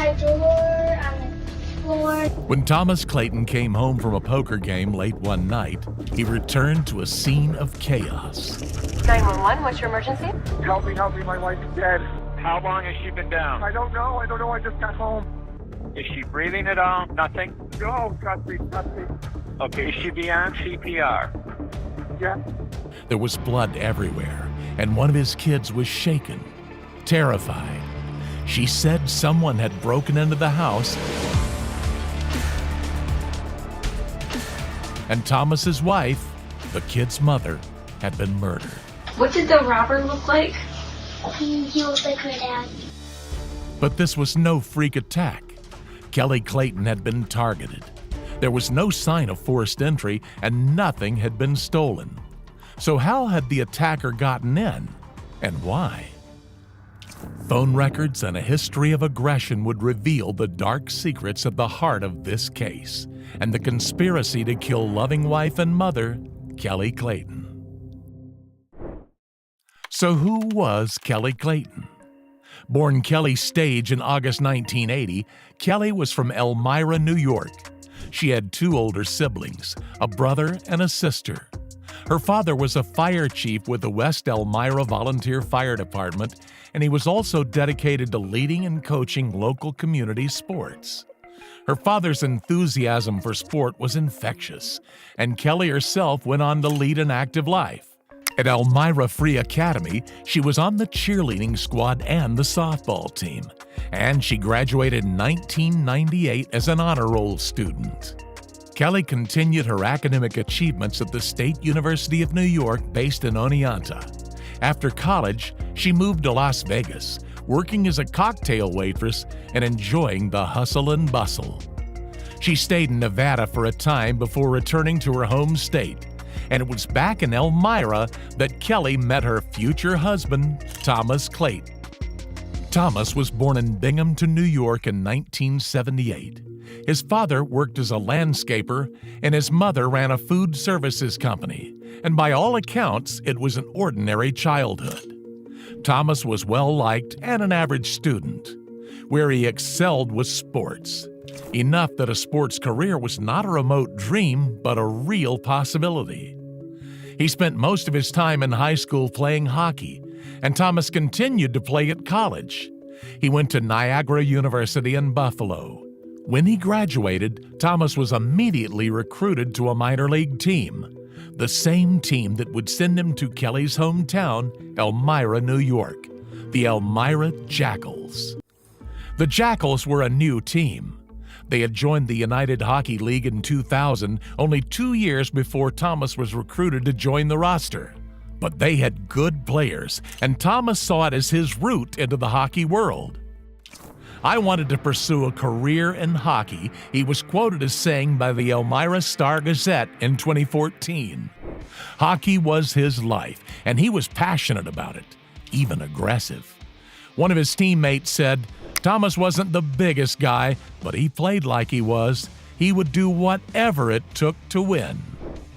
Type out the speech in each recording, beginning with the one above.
my door, on the floor. When Thomas Clayton came home from a poker game late one night, he returned to a scene of chaos. 911, what's your emergency? Help me, my wife's dead. How long has she been down? I don't know, I just got home. Is she breathing at all? Nothing? No, nothing. Okay, is she beyond CPR? Yeah. There was blood everywhere, and one of his kids was shaken, terrified. She said someone had broken into the house, and Thomas's wife, the kid's mother, had been murdered. What did the robber look like? He looked like my dad. But this was no freak attack. Kelley Clayton had been targeted. There was no sign of forced entry, and nothing had been stolen. So how had the attacker gotten in, and why? Phone records and a history of aggression would reveal the dark secrets at the heart of this case, and the conspiracy to kill loving wife and mother, Kelley Clayton. So who was Kelley Clayton? Born Kelley Stage in August 1980, Kelley was from Elmira, New York. She had two older siblings, a brother and a sister. Her father was a fire chief with the West Elmira Volunteer Fire Department, and he was also dedicated to leading and coaching local community sports. Her father's enthusiasm for sport was infectious, and Kelley herself went on to lead an active life. At Elmira Free Academy, she was on the cheerleading squad and the softball team, and she graduated in 1998 as an honor roll student. Kelley continued her academic achievements at the State University of New York, based in Oneonta. After college, she moved to Las Vegas, working as a cocktail waitress and enjoying the hustle and bustle. She stayed in Nevada for a time before returning to her home state, and it was back in Elmira that Kelley met her future husband, Thomas Clayton. Thomas was born in Binghamton, New York in 1978. His father worked as a landscaper, and his mother ran a food services company, and by all accounts, it was an ordinary childhood. Thomas was well-liked and an average student. Where he excelled was sports, enough that a sports career was not a remote dream, but a real possibility. He spent most of his time in high school playing hockey, and Thomas continued to play at college. He went to Niagara University in Buffalo. When he graduated, Thomas was immediately recruited to a minor league team, the same team that would send him to Kelley's hometown, Elmira, New York, the Elmira Jackals. The Jackals were a new team. They had joined the United Hockey League in 2000, only 2 years before Thomas was recruited to join the roster. But they had good players, and Thomas saw it as his route into the hockey world. "I wanted to pursue a career in hockey," he was quoted as saying by the Elmira Star-Gazette in 2014. Hockey was his life, and he was passionate about it, even aggressive. One of his teammates said, "Thomas wasn't the biggest guy, but he played like he was. He would do whatever it took to win."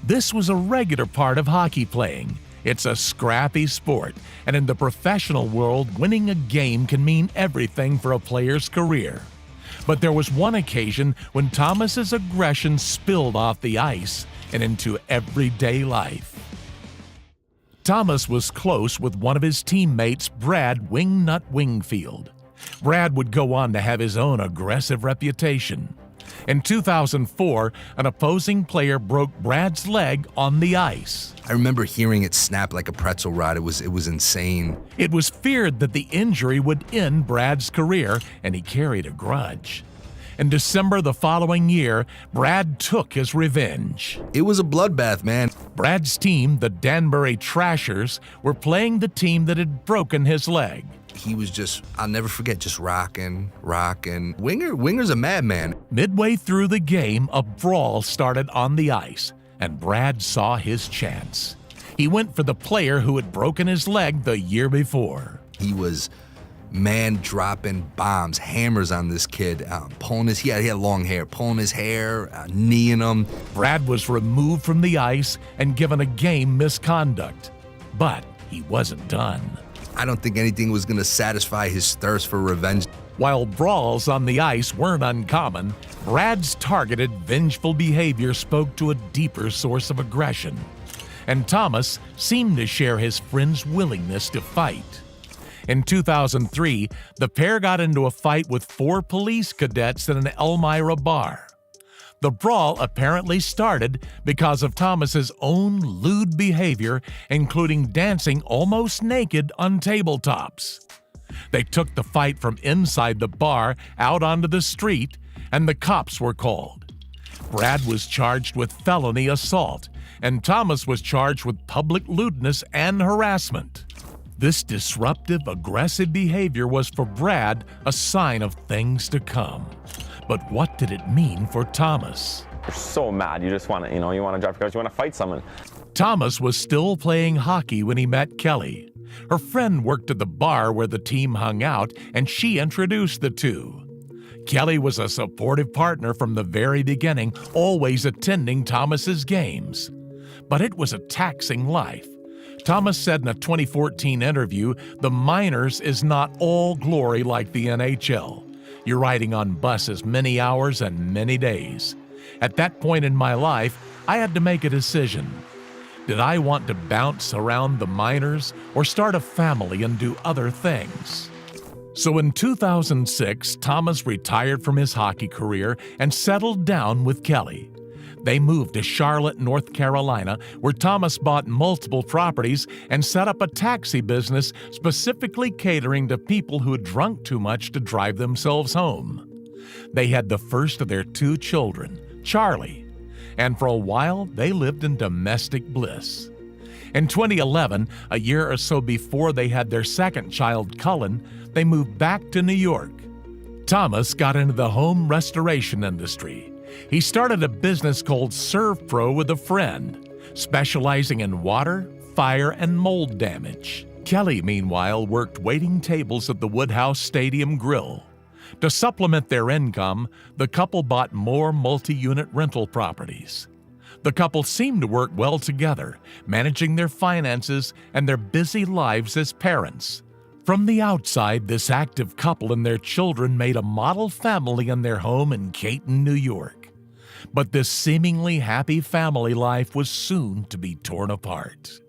This was a regular part of hockey playing. It's a scrappy sport, and in the professional world, winning a game can mean everything for a player's career. But there was one occasion when Thomas's aggression spilled off the ice and into everyday life. Thomas was close with one of his teammates, Brad "Wingnut" Wingfield. Brad would go on to have his own aggressive reputation. In 2004, an opposing player broke Brad's leg on the ice. I remember hearing it snap like a pretzel rod. It was insane. It was feared that the injury would end Brad's career, and he carried a grudge. In December the following year, Brad took his revenge. It was a bloodbath, man. Brad's team, the Danbury Trashers, were playing the team that had broken his leg. He was just, I'll never forget, just rocking. Winger's a madman. Midway through the game, a brawl started on the ice, and Brad saw his chance. He went for the player who had broken his leg the year before. He was dropping bombs, hammers on this kid, he had long hair, pulling his hair, kneeing him. Brad was removed from the ice and given a game misconduct, but he wasn't done. I don't think anything was gonna satisfy his thirst for revenge. While brawls on the ice weren't uncommon, Brad's targeted, vengeful behavior spoke to a deeper source of aggression. And Thomas seemed to share his friend's willingness to fight. In 2003, the pair got into a fight with 4 police cadets in an Elmira bar. The brawl apparently started because of Thomas's own lewd behavior, including dancing almost naked on tabletops. They took the fight from inside the bar out onto the street, and the cops were called. Brad was charged with felony assault, and Thomas was charged with public lewdness and harassment. This disruptive, aggressive behavior was for Brad a sign of things to come. But what did it mean for Thomas? You're so mad, you just want to, you want to drop your guards, you want to fight someone. Thomas was still playing hockey when he met Kelley. Her friend worked at the bar where the team hung out, and she introduced the two. Kelley was a supportive partner from the very beginning, always attending Thomas's games. But it was a taxing life. Thomas said in a 2014 interview, "The minors is not all glory like the NHL. You're riding on buses many hours and many days. At that point in my life, I had to make a decision. Did I want to bounce around the minors or start a family and do other things?" So in 2006, Thomas retired from his hockey career and settled down with Kelley. They moved to Charlotte, North Carolina, where Thomas bought multiple properties and set up a taxi business specifically catering to people who had drunk too much to drive themselves home. They had the first of their 2 children, Charlie, and for a while they lived in domestic bliss. In 2011, a year or so before they had their second child, Cullen, they moved back to New York. Thomas got into the home restoration industry. He started a business called ServPro with a friend, specializing in water, fire, and mold damage. Kelley, meanwhile, worked waiting tables at the Woodhouse Stadium Grill. To supplement their income, the couple bought more multi-unit rental properties. The couple seemed to work well together, managing their finances and their busy lives as parents. From the outside, this active couple and their children made a model family in their home in Clayton, New York. But this seemingly happy family life was soon to be torn apart.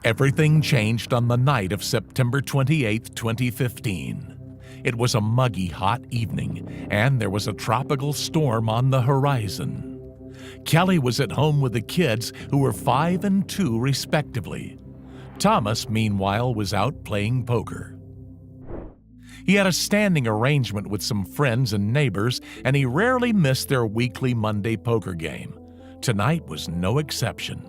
Everything changed on the night of September 28, 2015. It was a muggy, hot evening, and there was a tropical storm on the horizon. Kelley was at home with the kids, who were 5 and 2 respectively. Thomas, meanwhile, was out playing poker. He had a standing arrangement with some friends and neighbors, and he rarely missed their weekly Monday poker game. Tonight was no exception.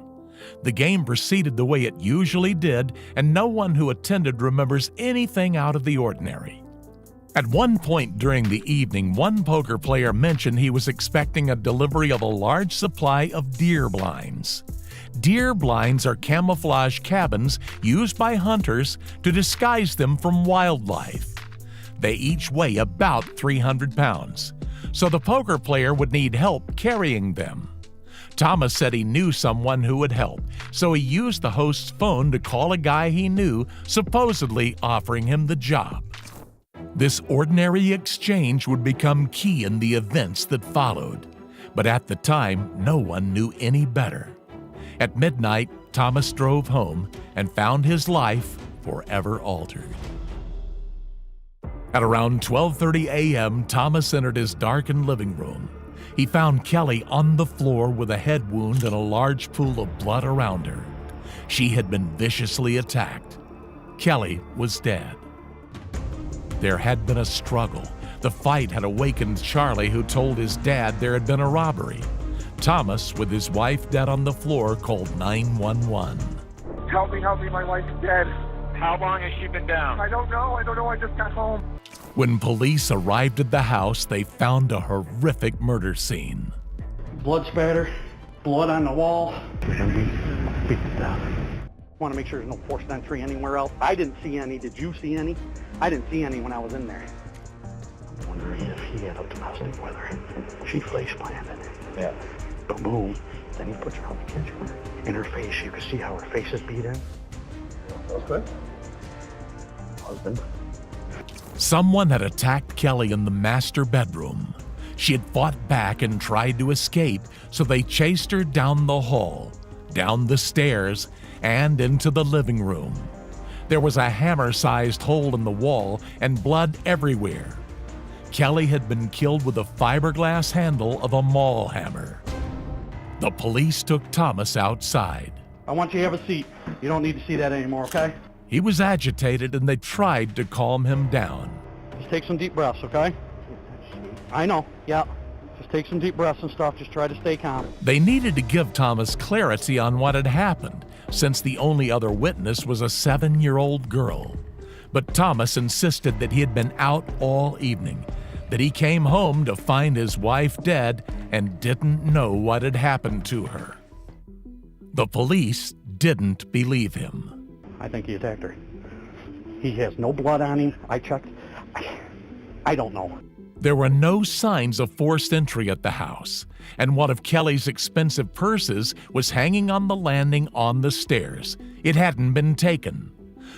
The game proceeded the way it usually did, and no one who attended remembers anything out of the ordinary. At one point during the evening, one poker player mentioned he was expecting a delivery of a large supply of deer blinds. Deer blinds are camouflage cabins used by hunters to disguise them from wildlife. They each weigh about 300 pounds, so the poker player would need help carrying them. Thomas said he knew someone who would help, so he used the host's phone to call a guy he knew, supposedly offering him the job. This ordinary exchange would become key in the events that followed, but at the time, no one knew any better. At midnight, Thomas drove home and found his life forever altered. At around 12:30 a.m., Thomas entered his darkened living room. He found Kelley on the floor with a head wound and a large pool of blood around her. She had been viciously attacked. Kelley was dead. There had been a struggle. The fight had awakened Charlie, who told his dad there had been a robbery. Thomas, with his wife dead on the floor, called 911. Help me, my wife's dead. How long has she been down? I don't know, I just got home. When police arrived at the house, they found a horrific murder scene. Blood spatter, blood on the wall. Beat to death. Want to make sure there's no forced entry anywhere else. I didn't see any. Did you see any? I didn't see any when I was in there. I'm wondering if he had a domestic with her. She face planted. Yeah. Boom. Then he puts her on the kitchen. In her face, you can see how her face is beat in. Okay. Husband. Someone had attacked Kelley in the master bedroom. She had fought back and tried to escape, so they chased her down the hall, down the stairs, and into the living room. There was a hammer-sized hole in the wall and blood everywhere. Kelley had been killed with a fiberglass handle of a maul hammer. The police took Thomas outside. I want you to have a seat. You don't need to see that anymore, okay? He was agitated and they tried to calm him down. Just take some deep breaths, okay? I know, yeah. Just take some deep breaths and stuff. Just try to stay calm. They needed to give Thomas clarity on what had happened, since the only other witness was a 7-year-old girl. But Thomas insisted that he had been out all evening, that he came home to find his wife dead and didn't know what had happened to her. The police didn't believe him. I think he attacked her. He has no blood on him. I checked. I don't know. There were no signs of forced entry at the house, and one of Kelley's expensive purses was hanging on the landing on the stairs. It hadn't been taken.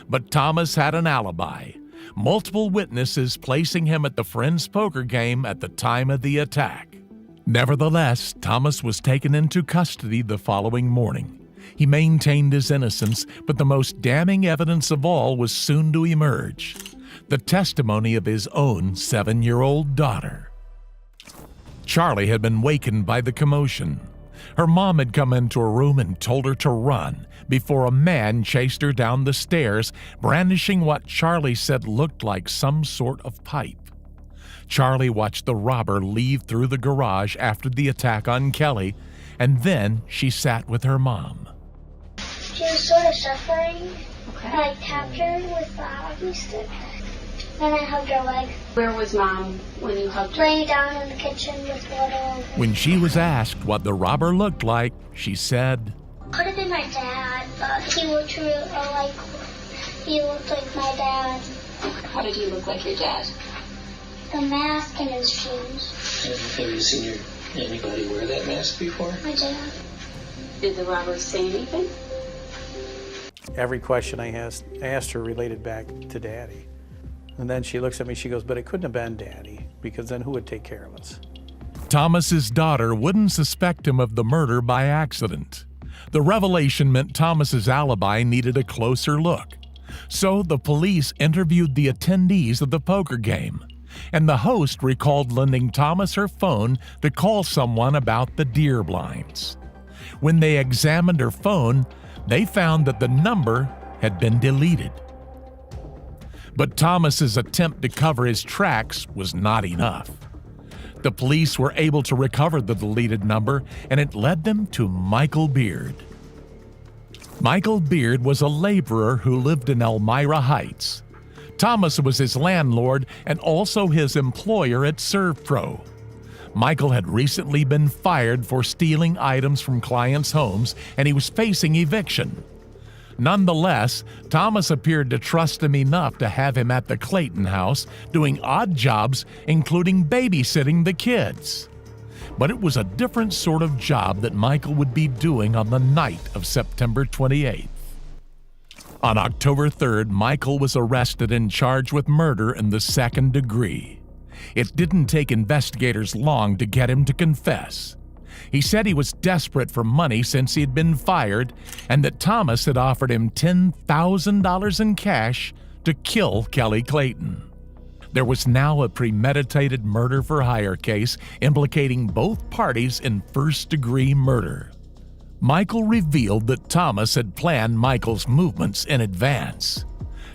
But Thomas had an alibi, multiple witnesses placing him at the friend's poker game at the time of the attack. Nevertheless, Thomas was taken into custody the following morning. He maintained his innocence, but the most damning evidence of all was soon to emerge: the testimony of his own 7-year-old daughter. Charlie had been wakened by the commotion. Her mom had come into her room and told her to run before a man chased her down the stairs, brandishing what Charlie said looked like some sort of pipe. Charlie watched the robber leave through the garage after the attack on Kelley, and then she sat with her mom. She was sort of suffering. Okay. I tapped her with the hockey stick. Then I hugged her leg. Where was Mom when you hugged her? Laying down in the kitchen with blood all over. When she was asked what the robber looked like, she said, Could have been my dad, but he looked like my dad. How did he look like your dad? The mask and his shoes. Have you seen anybody wear that mask before? My dad. Did the robber say anything? Every question I asked her related back to Daddy. And then she looks at me, she goes, but it couldn't have been Daddy, because then who would take care of us? Thomas's daughter wouldn't suspect him of the murder by accident. The revelation meant Thomas's alibi needed a closer look. So the police interviewed the attendees of the poker game, and the host recalled lending Thomas her phone to call someone about the deer blinds. When they examined her phone, they found that the number had been deleted. But Thomas's attempt to cover his tracks was not enough. The police were able to recover the deleted number, and it led them to Michael Beard. Michael Beard was a laborer who lived in Elmira Heights. Thomas was his landlord and also his employer at ServPro. Michael had recently been fired for stealing items from clients' homes, and he was facing eviction. Nonetheless, Thomas appeared to trust him enough to have him at the Clayton house doing odd jobs, including babysitting the kids. But it was a different sort of job that Michael would be doing on the night of September 28th. On October 3rd, Michael was arrested and charged with murder in the 2nd degree. It didn't take investigators long to get him to confess. He said he was desperate for money since he had been fired, and that Thomas had offered him $10,000 in cash to kill Kelley Clayton. There was now a premeditated murder-for-hire case implicating both parties in first-degree murder. Michael revealed that Thomas had planned Michael's movements in advance.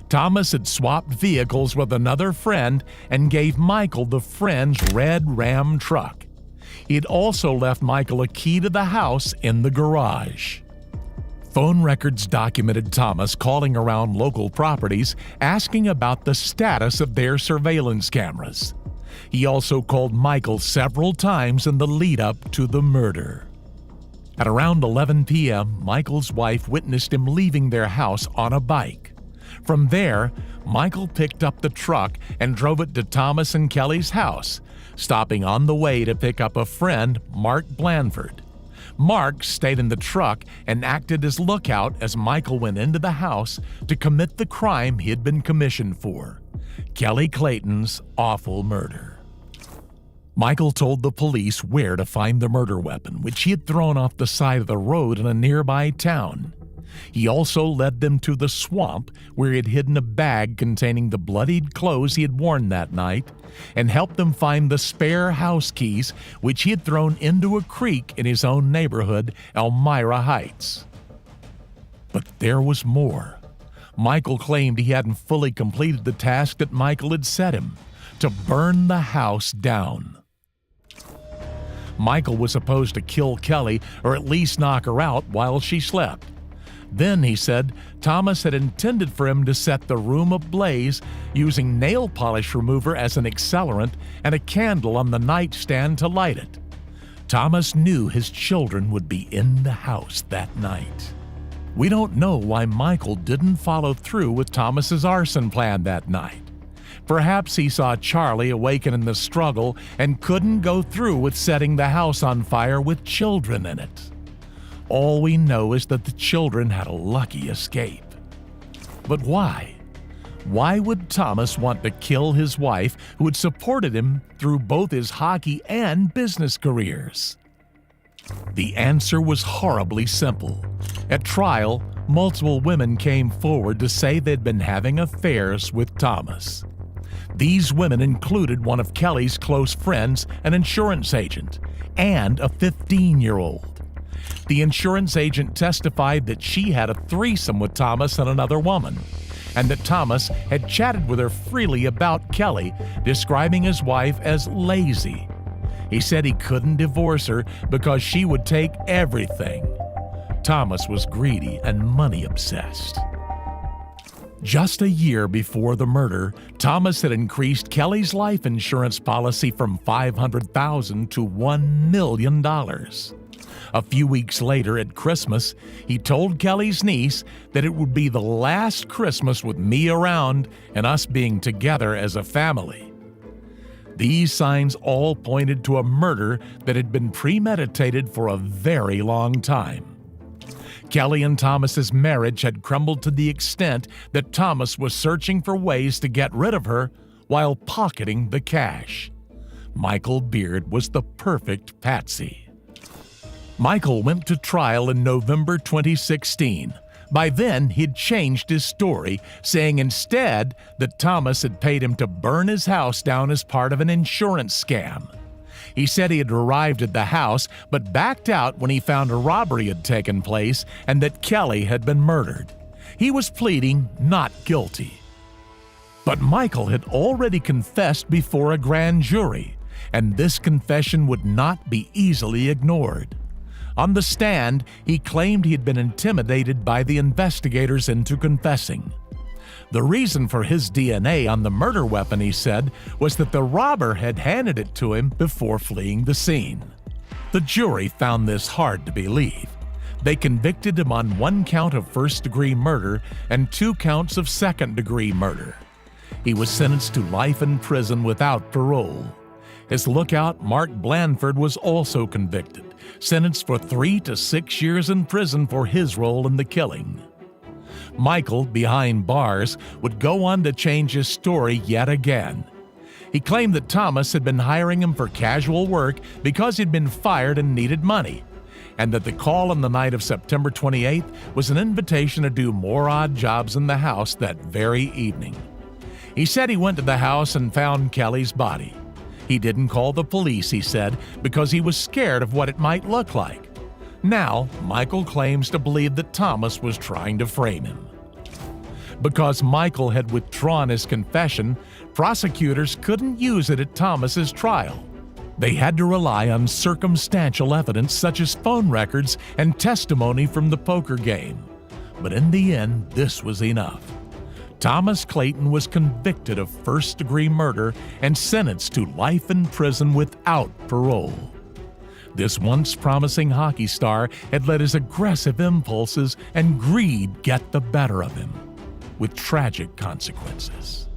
Thomas had swapped vehicles with another friend and gave Michael the friend's red Ram truck. He had also left Michael a key to the house in the garage. Phone records documented Thomas calling around local properties asking about the status of their surveillance cameras. He also called Michael several times in the lead-up to the murder. At around 11 p.m., Michael's wife witnessed him leaving their house on a bike. From there, Michael picked up the truck and drove it to Thomas and Kelley's house, stopping on the way to pick up a friend, Mark Blanford. Mark stayed in the truck and acted as lookout as Michael went into the house to commit the crime he had been commissioned for, Kelley Clayton's awful murder. Michael told the police where to find the murder weapon, which he had thrown off the side of the road in a nearby town. He also led them to the swamp where he had hidden a bag containing the bloodied clothes he had worn that night, and helped them find the spare house keys which he had thrown into a creek in his own neighborhood, Elmira Heights. But there was more. Michael claimed he hadn't fully completed the task that Michael had set him, to burn the house down. Michael was supposed to kill Kelley, or at least knock her out while she slept. Then, he said, Thomas had intended for him to set the room ablaze using nail polish remover as an accelerant and a candle on the nightstand to light it. Thomas knew his children would be in the house that night. We don't know why Michael didn't follow through with Thomas's arson plan that night. Perhaps he saw Charlie awaken in the struggle and couldn't go through with setting the house on fire with children in it. All we know is that the children had a lucky escape. But why? Why would Thomas want to kill his wife, who had supported him through both his hockey and business careers? The answer was horribly simple. At trial, multiple women came forward to say they'd been having affairs with Thomas. These women included one of Kelley's close friends, an insurance agent, and a 15-year-old. The insurance agent testified that she had a threesome with Thomas and another woman, and that Thomas had chatted with her freely about Kelley, describing his wife as lazy. He said he couldn't divorce her because she would take everything. Thomas was greedy and money-obsessed. Just a year before the murder, Thomas had increased Kelley's life insurance policy from $500,000 to $1 million. A few weeks later at Christmas, he told Kelley's niece that it would be the last Christmas with me around and us being together as a family. These signs all pointed to a murder that had been premeditated for a very long time. Kelley and Thomas's marriage had crumbled to the extent that Thomas was searching for ways to get rid of her while pocketing the cash. Michael Beard was the perfect patsy. Michael went to trial in November 2016. By then, he'd changed his story, saying instead that Thomas had paid him to burn his house down as part of an insurance scam. He said he had arrived at the house but backed out when he found a robbery had taken place and that Kelley had been murdered. He was pleading not guilty. But Michael had already confessed before a grand jury, and this confession would not be easily ignored. On the stand, he claimed he had been intimidated by the investigators into confessing. The reason for his DNA on the murder weapon, he said, was that the robber had handed it to him before fleeing the scene. The jury found this hard to believe. They convicted him on 1 count of first-degree murder and 2 counts of second-degree murder. He was sentenced to life in prison without parole. His lookout, Mark Blandford, was also convicted, sentenced for 3 to 6 years in prison for his role in the killing. Michael, behind bars, would go on to change his story yet again. He claimed that Thomas had been hiring him for casual work because he'd been fired and needed money, and that the call on the night of September 28th was an invitation to do more odd jobs in the house that very evening. He said he went to the house and found Kelley's body. He didn't call the police, he said, because he was scared of what it might look like. Now, Michael claims to believe that Thomas was trying to frame him. Because Michael had withdrawn his confession, prosecutors couldn't use it at Thomas's trial. They had to rely on circumstantial evidence such as phone records and testimony from the poker game. But in the end, this was enough. Thomas Clayton was convicted of first-degree murder and sentenced to life in prison without parole. This once promising hockey star had let his aggressive impulses and greed get the better of him, with tragic consequences.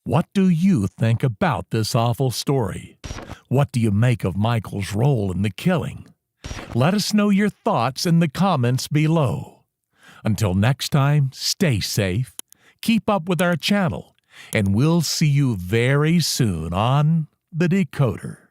What do you think about this awful story? What do you make of Michael's role in the killing? Let us know your thoughts in the comments below. Until next time, stay safe, keep up with our channel, and we'll see you very soon on The Decoder.